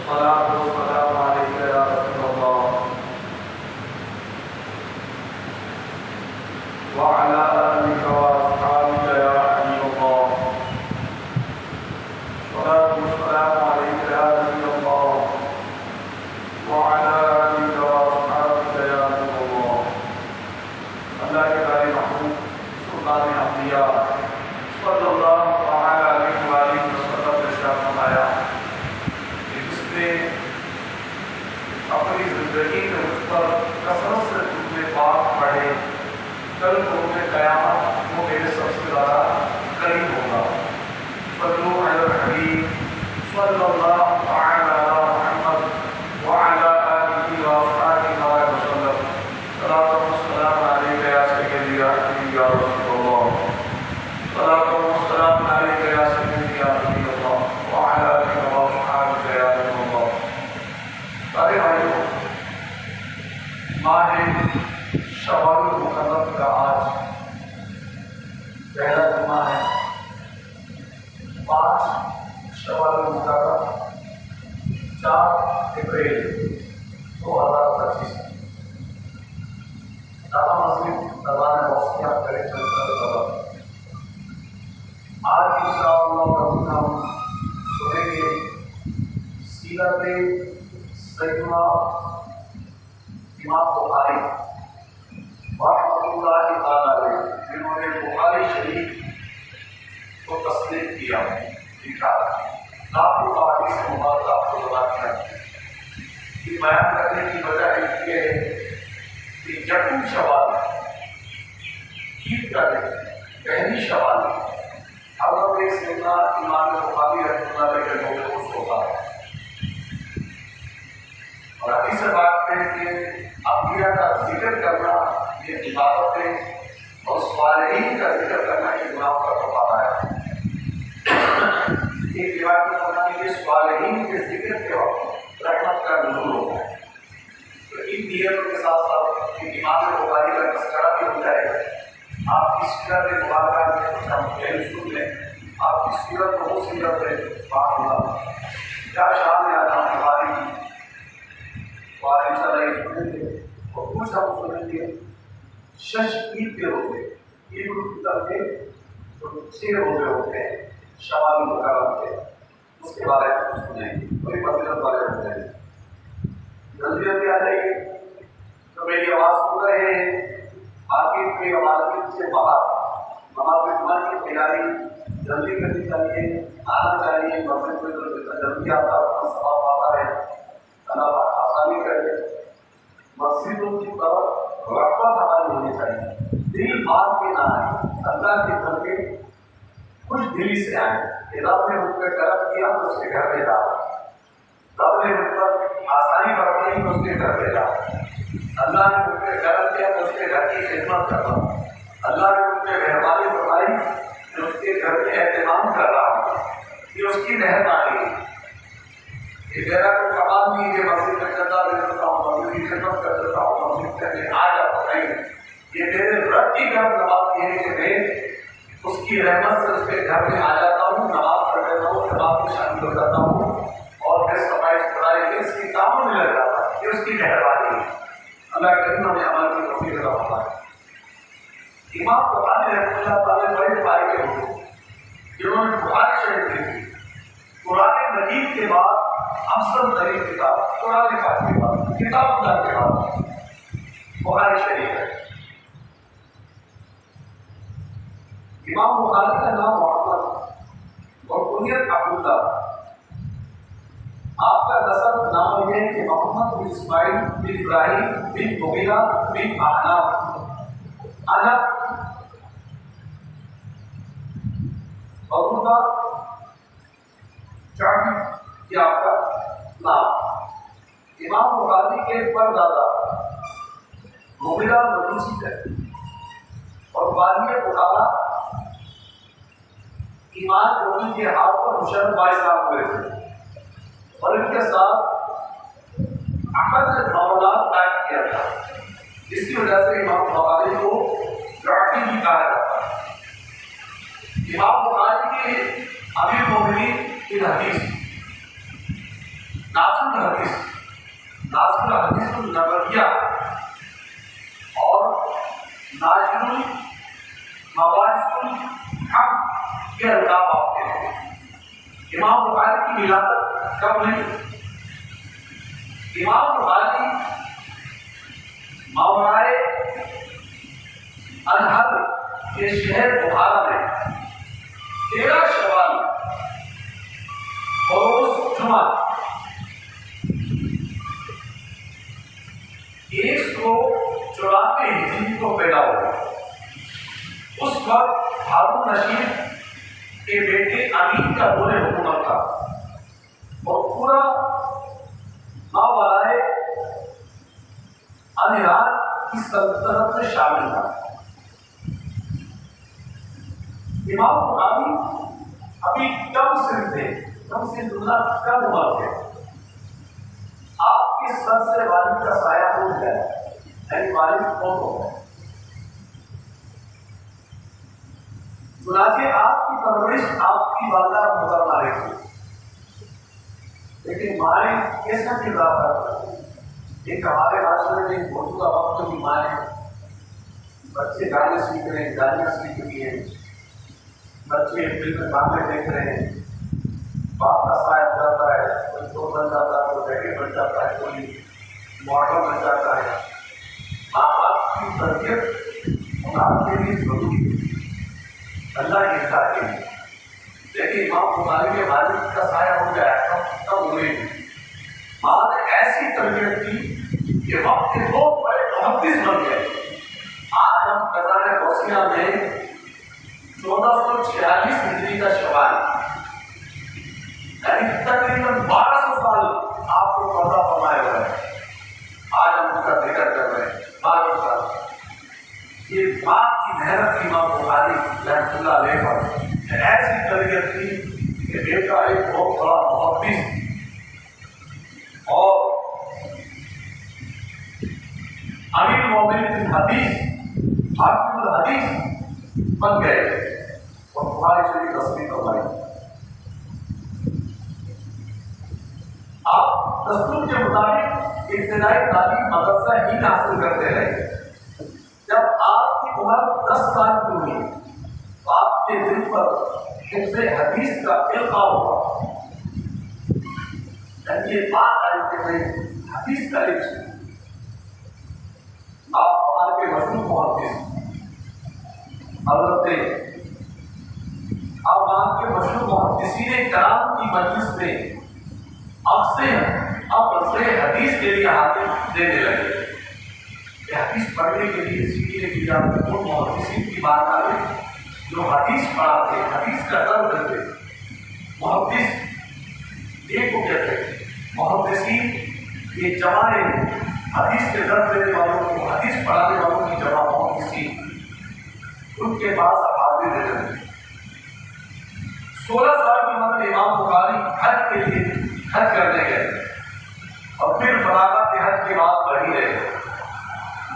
الصلاة والسلام عليك يا رسول الله وعلى آلك وأصحابك يا حبيب الله. الصلاة والسلام عليك يا نبي الله وعلى آلك وأصحابك يا نور الله. اللہ کے بارے محبوب سلطان انبیاء صلی اللہ تعالیٰ علیہ وآلہ وسلم نے ارشاد فرمایا کہ جس نے اپنی زندگی میں اس پر کثرت سے درود پاک پڑھے کل روز قیامت وہ میرے سب سے زیادہ قریب ہوگا. صلو علی الحبیب صلی اللہ تعالیٰ علی محمد وعلی آلہ وصحبہ وسلم. صلاۃ والسلام علیک یا سیدی یا حبیبی یا رسول اللہ. صلاۃ والسلام علیک یا سیدی یا حبیب اللہ وعلی آلہ وصحبہ یا رسول اللہ. سارے بھائیوں، ماہ شوال المکرم کا آج پہلا جمعہ ہے. 5 شوال المکرم 4 اپریل 2025. جامع مسجد دربار وسطیہ کرے چلتا. آج انشاءاللہ ہم سنیں گے سیرت سیدنا امام بخاری رحمۃ اللہ تعالیٰ علیہ، جنہوں نے بخاری شریف کو تصنیف کیا، لکھا. آپ کو احادیث مبارکہ آپ کو بتا دیا. یہ بیان کرنے کی وجہ یہ ہے کہ یکم شوال عید کا دن، پہلی شوال حضرت سیدنا امام بخاری رحمۃ اللہ علیہ کے روزے خوش ہوتا ہے. اور حدیث پاک میں کہ انبیاء کا ذکر کرنا یہ عبادت ہے اور صالحین کا ذکر کرنا یہ گناہوں کا کفارہ ہے. ایک روایت میں ہونا کہ یہ صالحین کے ذکر کے وقت رحمت کا نزول ہوتا ہے. تو ان نیتوں کے ساتھ ساتھ امام بخاری کا تذکرہ بھی ہو جائے. آپ کی سیرت مبارکہ میں کچھ ہم پہلے سن لیں. آپ کی سیرت کو وہ سیرت ہے سبحان اللہ، کیا شان ہے امام بخاری کی. اور انشاءاللہ یہ سنیں گے اور کچھ ہم سنیں گے شش عید کے روزے، عید الفطر کے جو 6 روزے ہوتے ہیں شوال المکرم کے، اس کے بارے میں کچھ سنیں گے. بڑی فضیلت والے ہوتے ہیں. جلدی جلدی آ جائیے. تو میری آواز سن رہے ہیں مارکیٹ میں یا مارکیٹ سے باہر نماز جمعہ کی تیاری جلدی کرنی چاہیے، آنا چاہیے. مسجد میں جتنا جلدی آتا ہے اتنا ثواب آتا ہے. اللہ آسانی کرے. مسجدوں کی طرف رغبت ہماری ہونی چاہیے. دل مار کے نہ آئے، اللہ کے گھر کے خوش دلی سے آئے کہ رب نے مجھ پہ کرم کیا تو اس کے گھر میں جا. رب نے مجھ پر آسانی برتائی تو اس کے گھر میں جا. اللہ نے مجھ پہ کرم کیا تو اس کے گھر کی خدمت کر رہا ہوں. اللہ نے مجھ پہ مہربانی بتائی تو اس کے گھر میں اہتمام کر رہا ہوں. یہ اس کی مہربانی ہے. یہ میرا کوئی کمال نہیں کہ مسجد میں چندہ دے دیتا ہوں، مسجد کی خدمت کر دیتا ہوں، مسجد میں آ جاتا نہیں. یہ میرے رب کی کرم نواز یہ ہے کہ میں اس کی رحمت سے اس کے گھر میں آ جاتا ہوں، نماز پڑھ لیتا ہوں، نماز میں شامل ہو جاتا ہوں اور پھر صفائی ستھرائی کے اس کی کاموں میں لگ جاتا ہے. یہ اس کی مہربانی ہے. اللہ کریم ہمیں عمل کی توفیق عطا فرمائے. امام بخاری رحمۃ اللہ تعالیٰ بڑے فائدے ہوتے جنہوں نے بخاری شریف لکھی. قرآن مجید کے بعد افضل ترین کتاب قرآن پاک کے بعد، کتاب اللہ کے بعد بخاری شریف ہے. امام بخاری کا نام محمد اور کنیت عبداللہ. آپ کا نسب نام یہ ہے کہ محمد بن اسماعیل بن ابراہیم بن مغیرہ بن احناف. انب عروبہ چاٹی یہ آپ کا نام. امام بخاری کے پردادا مغیرہ مجوسی ہے اور والی بخارا ایمان رومی کے ہاتھ پر مشرف باعثام ہوئے تھے اور ان کے ساتھ عقد معاملات طے کیا تھا، جس کی وجہ سے امام بخاری کو جعفری بھی کہا جاتا ہے. امام بخاری کے امیر مومنین کی حدیث نازل الحدیث النبویہ اور نازل المواعظ الحق کے القاب آتے ہیں۔ امام بخاری کی ولادت کب ہوئی؟ امام بخاری ماورائے انہر کے شہر بخارا میں 13 شوال بروز جمعہ 194 ہجری کو پیدا ہوا۔ اس وقت ہارون رشید کے بیٹے امین کا دور حکومت تھا اور پورا ماورائے انہر کی سلطنت میں شامل تھا۔ امام بخاری ابھی کم سن تھے، کم عمر تھے۔ آپ کے سر سے والد کا سایہ اٹھ گیا، یعنی والد فوت ہو گئے۔ چنانچہ آپ کی پرورش آپ کی والدہ محترمہ نے کی، لیکن مائیں کیسا کردار ادا کرتی؟ ایک ہمارے معاشرے میں موجودہ وقت کی مائیں بچے گانے سیکھ رہے ہیں، گالیاں سیکھ رہی ہیں، بچے فلم ڈرامے دیکھ رہے ہیں، باپ کا سایہ جاتا ہے، کوئی تو بن جاتا ہے، کوئی بیٹے بن جاتا ہے، کوئی ماڈل بن جاتا ہے۔ ماں باپ کی تربیت آپ کے لیے ضروری ہے، اللہ کے ساتھ کے لیے۔ لیکن ماں بخاری کے والد کا سایہ ہو گیا تب ہوئے ماں نے ایسی تربیت کی کہ وقت کے بہت بڑے محدث بن گئے۔ آج ہم قطار غوثیہ میں 1446 ہجری کا شوال، یعنی تقریباً 1200 سال آپ کو پردہ فرمائے ہوئے ہیں۔ آج ہم ان کا ذکر کر رہے ہیں 1200 سال۔ یہ باپ کی محنت کی امام بخاری رحمۃ اللہ علیہ پر ایسی تربیت تھی کہ بیٹا ایک بہت بڑا محدث اور امیر المومنین حدیث حافظ الحدیث بن گئے اور بخاری شریف تصدیق فرمائی۔ آپ دستور کے مطابق ابتدائی تعلیم مدرسہ ہی حاصل کرتے رہے۔ جب آپ کی عمر 10 سال کی ہوئی تو آپ کے دل پر حفظ حدیث کا القاء ہوا، یعنی یہ بات آئی کہ میں حدیث کا علم سیکھوں۔ آپ ہمارے کے مشہور محدث حضرت آپ کے مشہور محدثین کرام کی مجلس میں اکثر حدیث کے لیے حاضر دینے لگے کہ حدیث پڑھنے کے لیے سیکھنے کے لیے آپ کو محدثین کی بات آئے جو حدیث پڑھاتے، حدیث کا درد دیتے۔ محدث ایک کو کہتے ہیں، محدثین یہ جمع حدیث کے درد دینے والوں کو، حدیث پڑھانے والوں کی جمع محدثین، ان کے پاس حاضر رہتے ہیں۔ 16 سال کی عمر میں امام بخاری حج کے لیے حج کرنے گئے اور پھر بلاغت کے حج کے بعد بڑھی رہے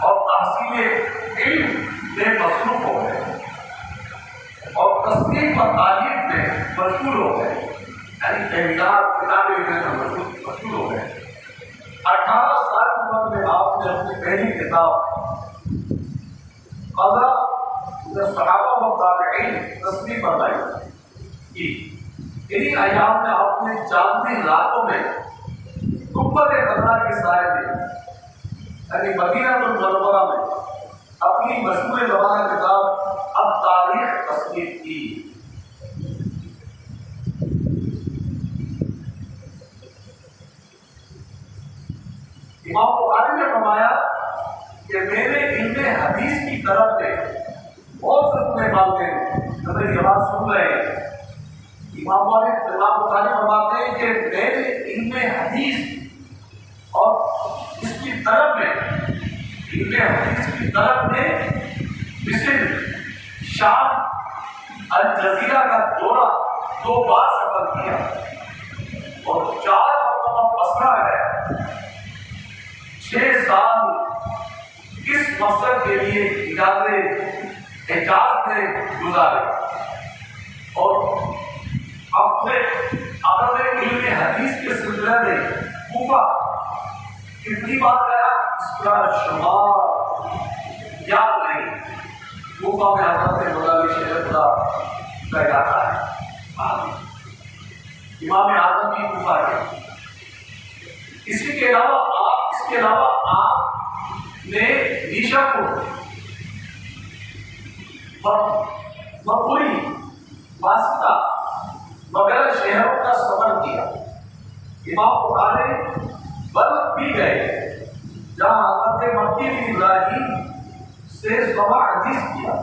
اور تحصیل علم میں مصروف ہو گئے اور تصنیف اور تعلیم میں مشغول ہو گئے، یعنی تحریرات کتابیں لکھنے میں مشغول ہو گئے۔ 18 سال کی عمر میں آپ نے اپنی پہلی کتاب قضا صحابہ و تابعین تصنیف فرمائی کی۔ انہی ایام میں آپ نے چاندنی راتوں میں گنبد خضرا کے سائے میں، یعنی مدینہ المنورہ میں، اپنی مشہور زبان کتاب التاریخ تصنیف کی۔ امام بخاری نے فرمایا کہ میرے علم حدیث کی طرف سے بہت سے سنے مانتے ہیں جو میری آواز سن رہے ہیں۔ امام بخاری فرماتے ہیں کہ میرے علم حدیث اور اس کی طرف میں، علم حدیث کی طرف میں مصر، شام، الجزیرہ کا دورہ 2 بار سفر کیا اور 4 مرتبہ بصرہ ہے۔ 6 سال اس مقصد کے لیے حجاز میں گزارے اور اپنے علم حدیث کے سلسلے میں کوفہ کتنی بار گیا اس کا شمار یاد نہیں. کوفہ میں حضرت مولانا شیخ خدا کا علاقہ ہے. امام اعظم کی کوفہ ہے. اس کے علاوہ آپ نے نیشاپور مقبولی واسطہ وغیرہ شہروں کا سفر کیا. امام بخاری بلخ بھی گئے جہاں حضرت مکی بن ابراہیم سے سما حدیث کیا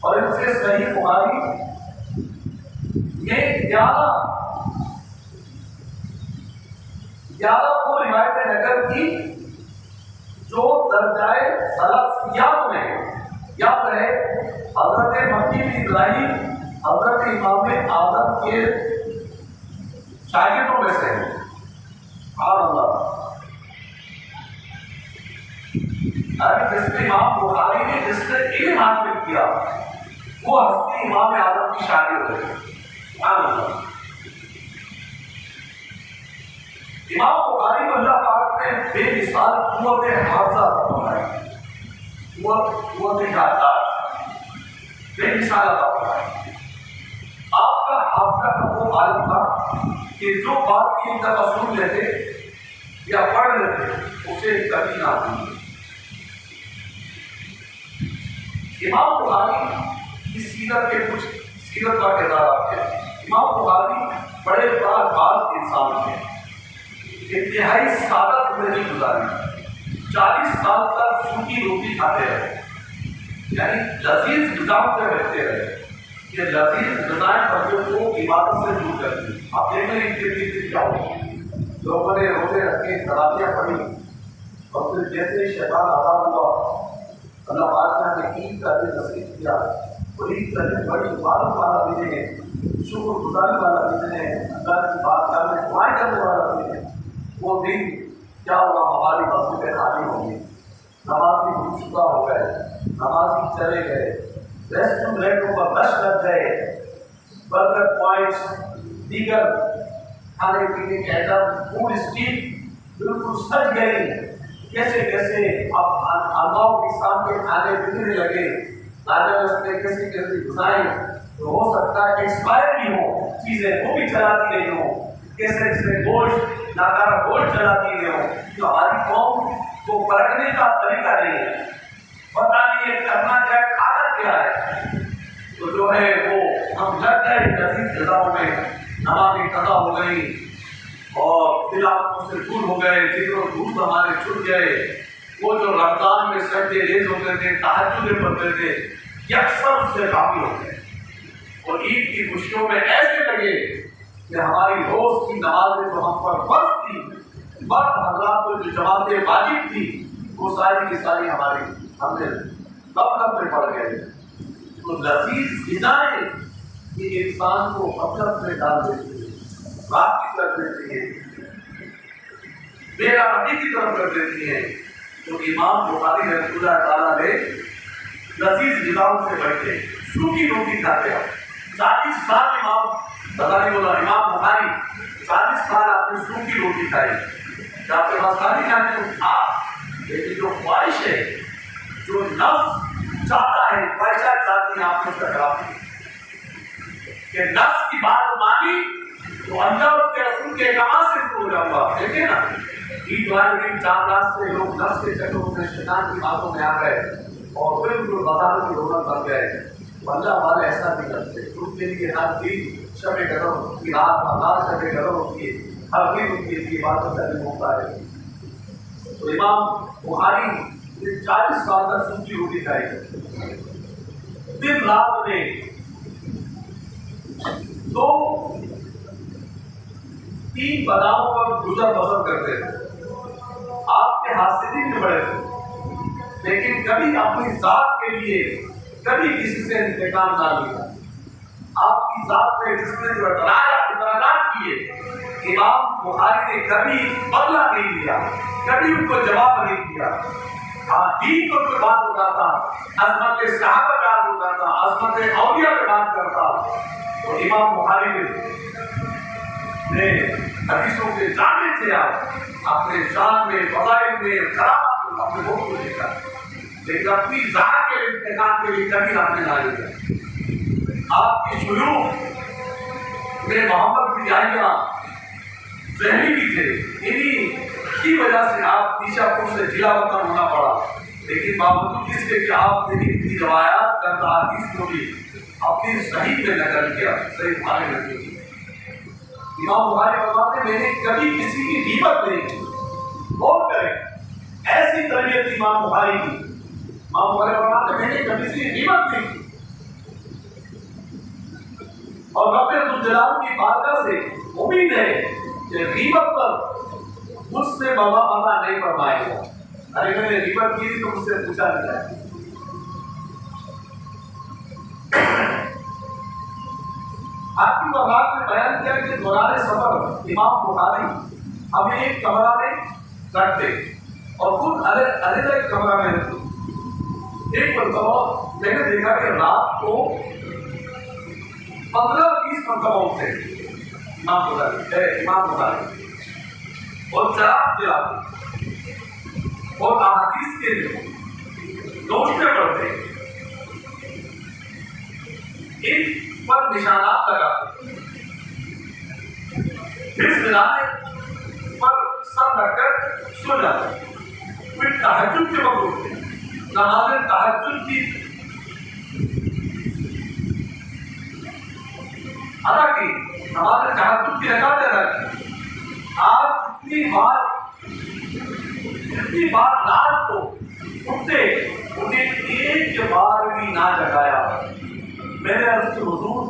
اور ان سے صحیح بخاری میں زیادہ وہ روایتیں نقل کی جو درجائے سلفیات میں یاد رہے. حضرت مکی بن ابراہیم حضرت امام اعظم کے شاگردوں میں سے ہیں. سبحان اللہ. جس نے امام بخاری نے جس سے علم حاصل کیا وہ ہستی امام اعظم کی شاگرد ہے. سبحان اللہ. امام بخاری کو اللہ پاک نے بے مثال قوت حافظہ عطا فرمائی. قوت یادداشت بے مثال عطا فرمائی. آپ کا حافظہ کا وہ عالم تھا کہ جو بات کی دفعہ سن لیتے یا پڑھ لیتے اسے کبھی نہ بھولتے. امام بخاری کی سیرت کا کردار آپ کے. امام بخاری بڑے باز انسان تھے. انتہائی سادہ زندگی گزاری. 40 سال تک سوکھی روٹی کھاتے رہے, یعنی لذیذ غذا سے رہتے رہے. یہ لذیذ غذائیں بندوں کو عبادت سے دور کرتی. آپ دیکھ لیں ان کے پیچھے کیا ہو. لوگوں نے روزے رکھے, تراویح پڑھی اور پھر جیسے شیطان آزاد ہوا اللہ پاک نے عید کا دن نصیب کیا. اور عید کا دن بڑی عبادت والا دن ہے, شکر گزاری والا دن ہے, اللہ کی بات کرنے دعائیں کرنے والا دن ہے. وہ دن کیا ہوا, ہماری مسجدیں خالی ہوں گی, نمازی گمشدہ ہو گئے, نمازی چلے گئے, ریسٹورینٹوں پر رش لگ گئے, برگر پوائنٹس دیگر کھانے پینے کے آئٹم فوڈ اسٹریٹ بالکل سج گئی. کیسے کیسے اب انواع اقسام کے کھانے بکنے لگے. اس نے کیسی غذائیں تو ہو سکتا ہے ایکسپائر بھی ہو چیزیں وہ بھی چلا دی گئی ہوں. کیسے گوشت ناکارہ گوشت چلا دی گئے ہوں. جو ہماری قوم کو پرکھنے کا طریقہ نہیں ہے, پتہ نہیں ہے کرنا کیا ہے, کھانا کیا ہے. تو جو ہے وہ ہم لگ گئے لذیذ غذاؤں میں, نمازیں قضا ہو گئی اور تلاوتوں سے دور ہو گئے, ذکر و دھوپ ہمارے چھوٹ گئے. وہ جو رمضان میں سجدے ریز ہوتے تھے, تہجدیں پڑھتے تھے, یہ اکثر اس سے غافل ہو گئے. اور عید کی خوشیوں میں ایسے لگے کہ ہماری روز کی نمازیں جو ہم پر فرض تھی, مرد حضرات کو جو جماعتیں واجب تھی, وہ ساری کی ساری ہماری ہم نے غفلت میں پڑ گئے. تو لذیذ غذائیں یہ انسان کو غفلت میں ڈال دیتی ہے, غافل کر دیتی ہے, بے رحمتی کی طرف کر دیتی ہے. تو امام بخاری رحمۃ اللہ تعالیٰ نے لذیذ غذاؤں سے بیٹھے, سوکھی روٹی کھاتے ہیں. 40 سال امام بخاری 40 سال آپ نے سوکھی روٹی کھائی. آپ کے پاس کھانے کھانے کو تھا, لیکن جو خواہش ہے, جو نفس چاہتا ہے, خواہشات چاہتی ہیں, آپ نے اس کا جواب دیا کہ نفس کی بات مانی تو اللہ اس کے رسول کے احکامات سے دور ہو جاؤں گا. دیکھیں نا, عید والے دن 4 رات سے لوگ نفس کے چکروں میں شیطان کی باتوں میں آ گئے اور بالکل بازاروں کی رونق بن گئے. اللہ والے ایسا نہیں کرتے. ان کے لیے ہر دن شب قدر کی رات, 1000 شب قدر ہوتی ہے, ہر دن ان کے لیے عبادت کرنے ہوتا ہے. تو امام بخاری 40 سال تک سوکھی روٹی کھائی, دن رات میں 2-3 باداموں پر گزر بسر کرتے تھے. آپ کے حاسدین بھی بڑے تھے, لیکن کبھی اپنی ذات کے لیے کبھی کسی سے انتقام نہ لیا. آپ کی ذات میں جس نے جو اعتراضات کیے, امام بخاری نے کبھی بدلہ نہیں لیا, کبھی ان کو جواب نہیں دیا. دین کو کوئی بات بتاتا, عظمت صحابہ کا بتاتا, عظمت اولیاء پہ بات کرتا, تو امام بخاری نے حدیثوں کے جانے سے آپ اپنے شان میں، فضائل میں، کرامات میں اپنے بہت کو دیکھا، لیکن اپنی ذات کے امتحان کے لیے کبھی آپ نے نہ لیا۔ آپ کی شیوخ میں محمد بن یحییٰ ذہنی بھی تھے، انہی کی وجہ سے آپ نیشا پور سے ضلع وطن ہونا پڑا، لیکن باوجود اس کے کہ آپ نے اتنی روایات کا تحادیث کو بھی اپنی صحیح میں نقل کیا، صحیح بخاری میں نقل کیا۔ امام بخاری فرماتے ہیں میں نے کبھی کسی کی غیبت نہیں کی۔ غور کریں، ایسی تربیت امام بخاری کی۔ امام بخاری فرماتے ہیں میں نے کبھی کسی کی غیبت نہیں کی، اور رب ذوالجلال کی بارگاہ سے امید ہے کہ غیبت پر مجھ سے مولا ادا نہیں فرمائے گا۔ ارے میں نے غیبت کی تو مجھ سے پوچھا نہیں جائے۔ آپ کی وضاحت میں بیان کیا کہ دوران سفر امام بخاری ہمیں ایک کمرہ میں رکھتے اور خود علیحدہ ایک کمرہ میں رکھتے۔ ایک مرتبہ میں نے دیکھا کہ رات کو 15-20 مرتبہ اٹھتے امام بخاری اور چراغ جلاتے اور احادیث کے نوٹیں پڑھتے، ان پر نشانات لگاتے، پھر سرانے پر سر رکھ کر سو جاتے، پھر تہجد کے وقت اٹھتے، نماز تہجد کی ادا کی، نماز تہجد کی رکعتیں ادا کی۔ آپ جتنی بار رات کو اٹھتے انہیں ایک بار بھی نہ جگایا۔ میں نے عرض کی حضور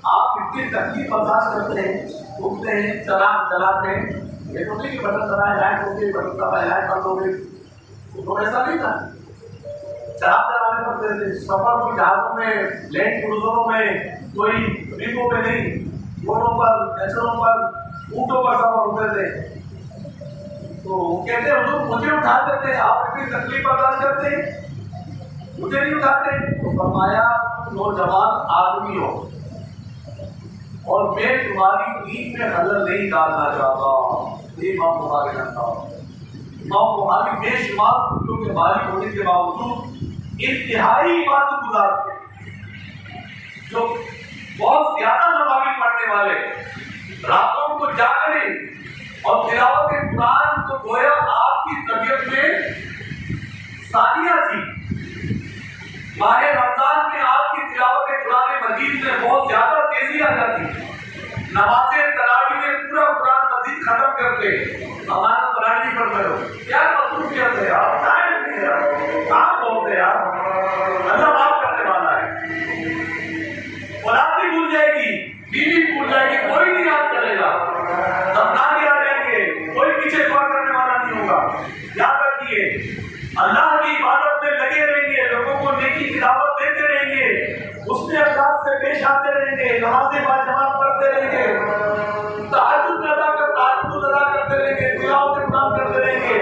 آپ اتنی تکلیف برداشت کرتے ہیں، اٹھتے ہیں، چراغ جلاتے ہیں، یہ تو نہیں کہ بٹن دبائے لائٹ ہوگی، بٹن دبائے لائٹ بند ہو گئی، تو ایسا نہیں تھا۔ چراغ جلانے پڑتے تھے، سفر کی جہازوں میں، لینڈ کروزروں میں، کوئی ڈپو میں نہیں، گھوڑوں پر، نیچروں پر، اونٹوں پر سفر ہوتے تھے۔ تو کہتے ہیں حضور مجھے اٹھاتے تھے، آپ اتنی تکلیف برداشت کرتے مجھے نہیں اٹھاتے۔ تو فرمایا نوجوان آدمی ہو اور میں تمہاری نیند میں خلل نہیں ڈالنا چاہتا۔ یہ امام بخاری کہتا ہوں۔ امام بخاری بے شمار کتبوں کے مالک ہونے کے باوجود انتہائی عبادت گزار تھے، جو بہت زیادہ نمازی پڑھنے والے، راتوں کو جاگنے اور تلاوت قرآن کو گویا آپ کی طبیعت میں ثانیہ تھی۔ ماہ رمضان میں آپ کی تلاوت قرآن مجید میں بہت زیادہ تیزی آ جاتی، نماز تراویح میں پورا قرآن مجید ختم کرتے، ہمارا تراویح نہیں پڑھتے ہو، کیا مصروفیت ہے آپ، ٹائم نہیں ہے، کام بہت ہے آپ، اللہ معاف کرنے والا ہے۔ اولاد بھی بھول جائے گی، بیوی بھول جائے گی، کوئی نہیں یاد کرے گا، دفنانے آ جائیں گے، کوئی پیچھے دعا کرنے والا نہیں ہوگا۔ یاد رکھیے اللہ کی عبادت میں لگے رہیں گے، لوگوں کو نیکی کی دعوت دیتے رہیں گے، اس میں اخلاص سے پیش آتے رہیں گے، نمازیں باجماعت پڑھتے رہیں گے، تہجد ادا کرتے رہیں گے، تلاوت قرآن کرتے رہیں گے،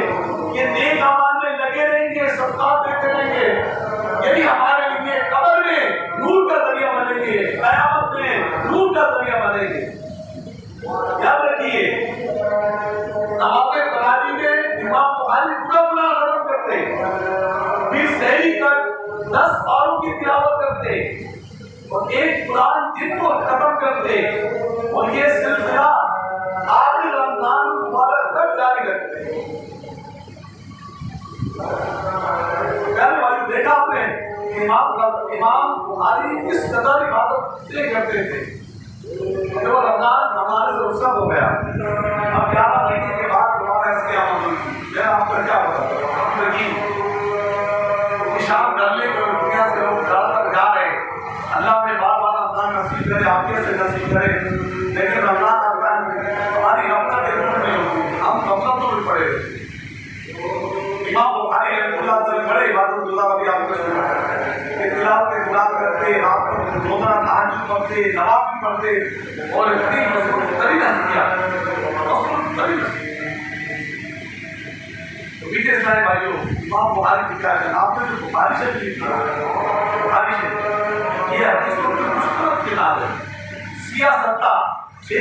یہ نیک اعمال میں لگے رہیں گے، صدقات دیتے رہیں گے، یہی ہمارے لیے قبر میں نور کا ذریعہ بنیں گے، قیامت میں نور کا ذریعہ بنیں گے۔ یاد رکھیے نماز تراویح میں امام بخاری پورا قرآن ختم کرتے، پھر سحری تک 10 پاروں کی تلاوت کرتے اور ایک قرآن دن کو ختم کرتے، اور یہ سلسلہ آخر رمضان مبارک تک جاری رکھتے۔ دیکھا آپ نے امام بخاری کس قدر عبادتیں کرتے تھے۔ جب رمضان ہمارے سے رخصت ہو گیا، اب 11 مہینے کے بعد دوبارہ اس کی آمد ہوئی، میں آپ کا کیا بتاؤں، شام ڈھلنے کو دنیا سے لوگ زیادہ تر جا رہے ہیں، اللہ میں بار بار رمضان نصیب کرے، عافیت سے نصیب کرے، لیکن رمضان ہماری غفلت ضرور نہیں ہوتی، ہم غفلتوں میں پڑے ہوئے۔ امام بخاری رحمۃ اللہ تعالی بڑے عبادت گزار ابھی آپ کو سنا کہ تلاوت قرآن کرتے، رات کو روزانہ تہجد پڑھتے، نوافل پڑھتے اور اتنی مصروف ترین میٹھے اسلام بھائیوں، امام بخاری کی کیا ہے، آپ نے جو بخاری شریف پڑھا، بخاری شریف یہ حدیثوں کی مستند کتاب ہے، سیاہ ستہ 6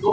2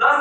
10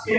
6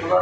14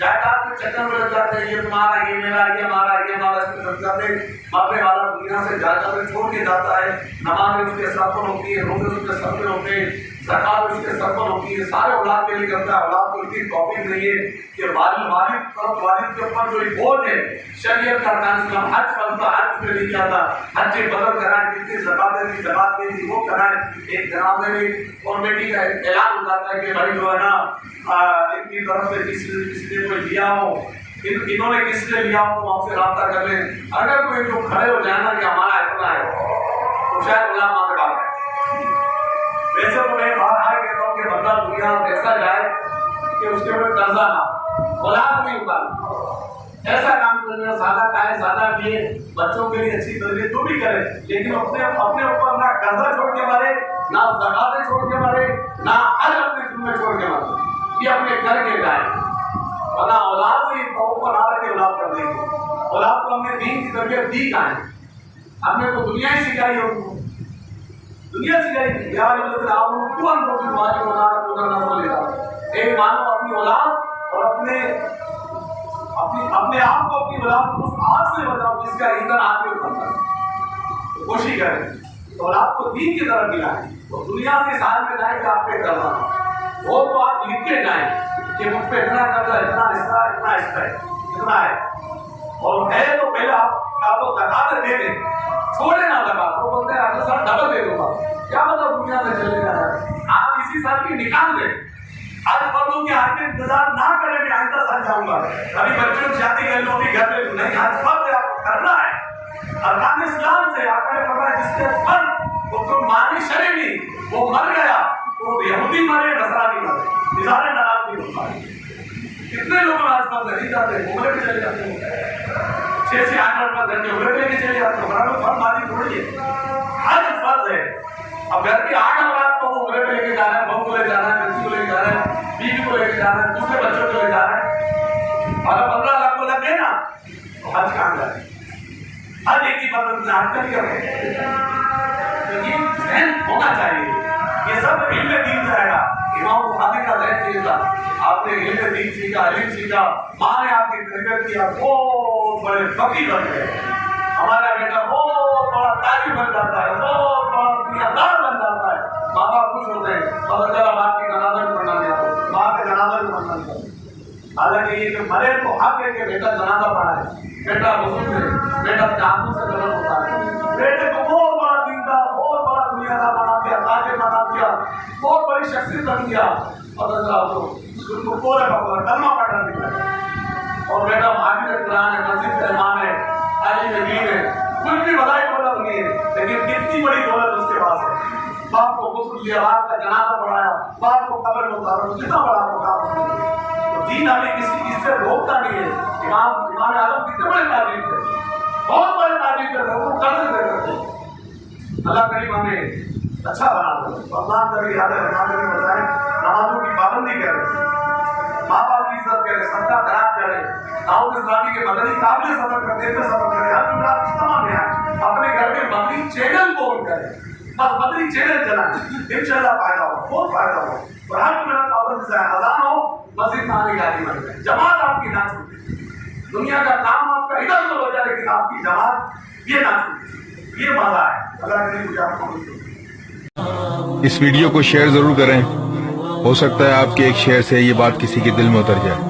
جائیداد کے چکر میں لگ جاتے ہیں، یہ تمہارا، یہ میرا، یہ ہمارا، یہ ہمارا، اس میں لگ جاتے ہیں. مرنے والا دنیا سے جائیدادیں چھوڑ کے جاتا ہے، نمازیں اس کے سر پر ہوتی ہے، روزے اس کے سر پہ ہوتے ہیں، زکات اس کے سر پر ہوتی ہے، سارے اولاد کے لیے کرتا ہے. اولاد کو اتنی توفیق نہیں ہے کہ والد کے اوپر جو ایک بوجھ ہے شریعت کا ارکان اسلام، حج فرض تھا، حج میں نہیں کیا تھا، حج بدل کرائے، کتنی زکاتیں تھی، زکات نہیں تھی، وہ کرائے. ایک جنازے میں کمیٹی کا اعلان ہو جاتا ہے کہ بھائی جو ہے نا ان کی طرف سے کس نے کوئی لیا ہو، انہوں نے کس نے لیا ہو تو ہم سے رابطہ کر لیں. اگر کوئی جو کھڑے ہو جائے نا کہ ہمارا اتنا ہے تو شاید غلام آ کے بات ہے. ویسے تو میں باہر کہتا ہوں کہ بندہ دنیا ایسا جائے کہ اس کے اوپر قرضہ نہ، اولاد نہیں اتارے، ایسا کام کرنا، زیادہ کھائے، زیادہ پیے، بچوں کے لیے اچھی تربیت جو بھی کرے، لیکن اپنے اوپر نہ قرضہ چھوڑ کے مرے، نہ زکاتیں چھوڑ کے مرے، نہ حج اپنے ذمہ چھوڑ کے مرے. یہ اپنے گھر کے جائے، ورنہ اولاد سے اوپر آ کے اولاد کر دیں گے. اولاد کو ہم نے دین کی تربیت دی کہاں ہے؟ ہم نے تو دنیا ہی سکھائی ہے، ان کو دنیا سکھائی تھی. یار ایک مانو اپنی اولاد اور اپنے آپ کو، اپنی اولاد کو اس آگ سے بچاؤ جس کا ایندھن آپ کے اوپر ہے. کوشش کریں اولاد کو دین کی طرف ملائیں، اور دنیا سے سال میں جائیں کہ آپ پہ کرنا وہ تو آپ لکھ کے جائیں کہ مجھ پہ اتنا قرضہ، اتنا حصہ، اتنا حصہ ہے، اتنا ہے. اور ہے تو پہلے آپ کو زکات دے دیں، چھوڑے نہ زکات. وہ بولتے ہیں اگلے سال ڈبل دے دوں گا، کیا مطلب دنیا سے چلے جانا ہے. آپ اسی سال کی نکال دیں. آج مردوں کے آگے انتظار نہ کریں کہ آئندہ سال جاؤں گا، ابھی بچوں کی شادی کر لو، ابھی گھر میں نہیں. آج فرض ہے، آپ کو کرنا ہے. ارکان اسلام سے آقا نے فرمایا جس کے فرض وہ تو مانی شرعی نہیں، وہ مر گیا، وہ یہودی مرے، نصرانی مرے، اظہار ناراض نہیں ہوتا ہے. کتنے لوگ آج فرض نہیں جاتے، عمرے پہ چلے جاتے ہیں، 6 سے 8 گھنٹے عمرے پہ لے کے چلے جاتے ہیں. ہمارا فرض مانی تھوڑی ہے، حج فرض ہے. اب گھر کی 8 افراد کو عمرے پہ لے کے جانا ہے، بہو کو لے جانا ہے، بچی کو لے کے جانا ہے، بیوی کو لے کے جانا ہے، دوسرے بچوں کو لے جانا ہے. اگر 15 لاکھ کو لگ گئے نا تو حج کہاں جائے؟ حج ایک ہی بدن سے حج کر کے یہ ذہن ہونا چاہیے. یہ سب علم دین سے آئے گا. امام بخاری کا ذہن یہ تھا، آپ نے علم دین سیکھا، علم سیکھا، ماں نے آپ کی تربیت کیا، بہت بڑے فقیر بن گئے. ہمارا بیٹا بہت بڑا تاجر بن جاتا ہے، بہت بڑا دنیادار بن جاتا ہے. ماں باپ خوش ہوتے ہیں، پتہ چلا باپ کی جنازہ بھی پڑھنا نہیں آتا، ماں کے جنازہ بھی پڑھنا نہیں آتا. حالانکہ یہ جو مرے تو حق ہے کہ بیٹا جنازہ پڑھا ہے، بیٹا بزرگ ہے، بیٹا جانوں سے غلط ہوتا ہے. بیٹے کو بہت بڑا دیندار، بہت بڑا دنیادار بنا دیا، تاجر بنا دیا، بہت بڑی شخصیت بن گیا. پتہ چلا تو ان کو پورا کلمہ پڑھنا نہیں آتا. اور بیٹا حافظ قرآن ہے، مسجد کا امام ہے، عالم دین ہے، کچھ بھی بڑائی دولت نہیں ہے، لیکن کتنی بڑی دولت اس کے پاس ہے. باپ کو غسل دیا، باپ کا جنازہ پڑھایا، باپ کو قبر میں اتارا، کتنا بڑا مقام ہے. تو دین ہمیں کسی چیز سے روکتا نہیں ہے. امام اعظم کتنے بڑے تاجر تھے، بہت بڑے تاجر تھے، وہ قرض دے کرتے. اللہ کریم ہمیں اچھا بنا دے. رمضان کا بھی یاد ہے، رمضان کا بھی بتائیں، نمازوں کی پابندی کرے، ماں باپ کی عزت کرے، صدقہ خیرات کرے، دعوت اسلامی کے مدنی قابل سفر کرتے تھے، سفر کرے. ہر جمعرات اجتماع میں آئے، اپنے گھر میں مدنی چینل کو آن کرے، بس مدنی چینل چلائیں، انشاءاللہ فائدہ ہو، بہت فائدہ ہو. اور ہر جمعرات پابندی سے اذان ہو، مسجد میں آنے کی عادی بن جائے. جماعت آپ کی نہ چھوٹے، دنیا کا کام آپ کا ادھر ادھر ہو جائے، لیکن آپ کی جماعت یہ نہ چھوٹے. یہ مزہ ہے. اللہ کرے مجھے آپ کو اس ویڈیو کو شیئر ضرور کریں، ہو سکتا ہے آپ کے ایک شیئر سے یہ بات کسی کے دل میں اتر جائے.